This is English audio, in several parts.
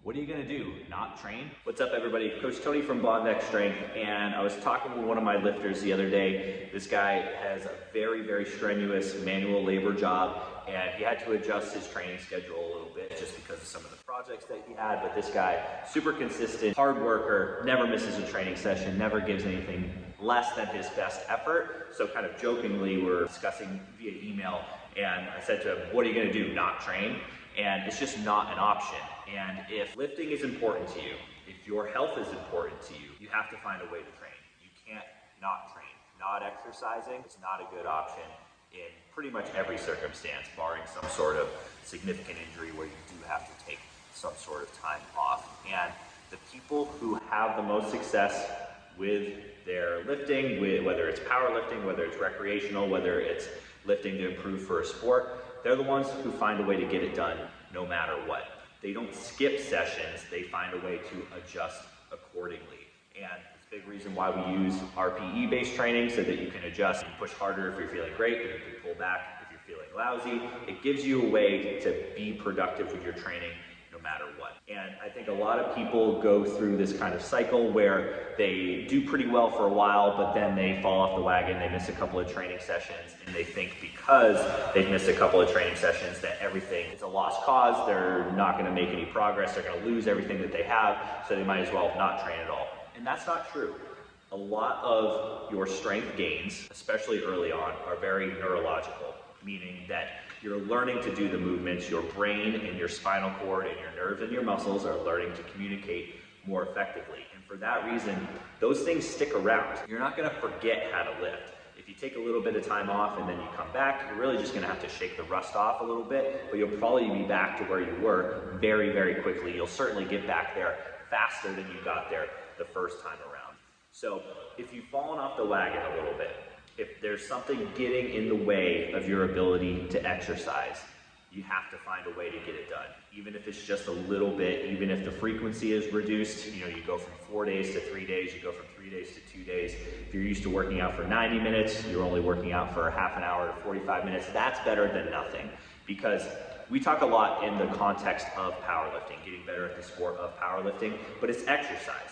What are you gonna do? Not train? What's up, everybody? Coach Tony from Bondex Strength, and I was talking with one of my lifters the other day. This guy has a very, very strenuous manual labor job, and he had to adjust his training schedule a little bit just because of some of the projects that he had. But this guy, super consistent, hard worker, never misses a training session, never gives anything less than his best effort. So kind of jokingly, we're discussing via email, and I said to him, what are you gonna do? Not train? And it's just not an option. And if lifting is important to you, if your health is important to you, you have to find a way to train. You can't not train. Not exercising is not a good option in pretty much every circumstance, barring some sort of significant injury where you do have to take some sort of time off. And the people who have the most success with their lifting, whether it's powerlifting, whether it's recreational, whether it's lifting to improve for a sport, they're the ones who find a way to get it done no matter what. They don't skip sessions, they find a way to adjust accordingly. And it's a big reason why we use RPE-based training, so that you can adjust and push harder if you're feeling great, but you can pull back if you're feeling lousy. It gives you a way to be productive with your training no matter what. And I think a lot of people go through this kind of cycle where they do pretty well for a while, but then they fall off the wagon, they miss a couple of training sessions, and they think because they've missed a couple of training sessions that everything is a lost cause, they're not gonna make any progress, they're gonna lose everything that they have, so they might as well not train at all. And that's not true. A lot of your strength gains, especially early on, are very neurological, meaning that you're learning to do the movements, your brain and your spinal cord and your nerves and your muscles are learning to communicate more effectively. And for that reason, those things stick around. You're not gonna forget how to lift. If you take a little bit of time off and then you come back, you're really just gonna have to shake the rust off a little bit, but you'll probably be back to where you were very, very quickly. You'll certainly get back there faster than you got there the first time around. So if you've fallen off the wagon a little bit, if there's something getting in the way of your ability to exercise, you have to find a way to get it done. Even if it's just a little bit, even if the frequency is reduced, you go from 4 days to 3 days, you go from 3 days to 2 days. If you're used to working out for 90 minutes, you're only working out for half an hour to 45 minutes, that's better than nothing. Because we talk a lot in the context of powerlifting, getting better at the sport of powerlifting, but it's exercise.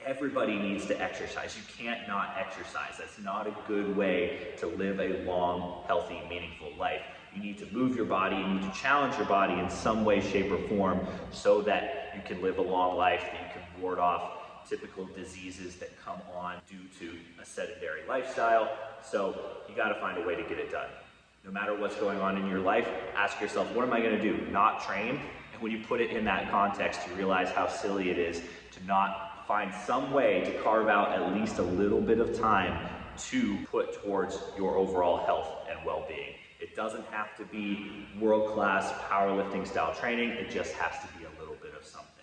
Everybody needs to exercise. You can't not exercise. That's not a good way to live a long, healthy, meaningful life. You need to move your body, you need to challenge your body in some way, shape, or form so that you can live a long life, that you can ward off typical diseases that come on due to a sedentary lifestyle. So you gotta find a way to get it done. No matter what's going on in your life, ask yourself, what am I gonna do? Not train? And when you put it in that context, you realize how silly it is to not find some way to carve out at least a little bit of time to put towards your overall health and well-being. It doesn't have to be world-class powerlifting style training, it just has to be a little bit of something.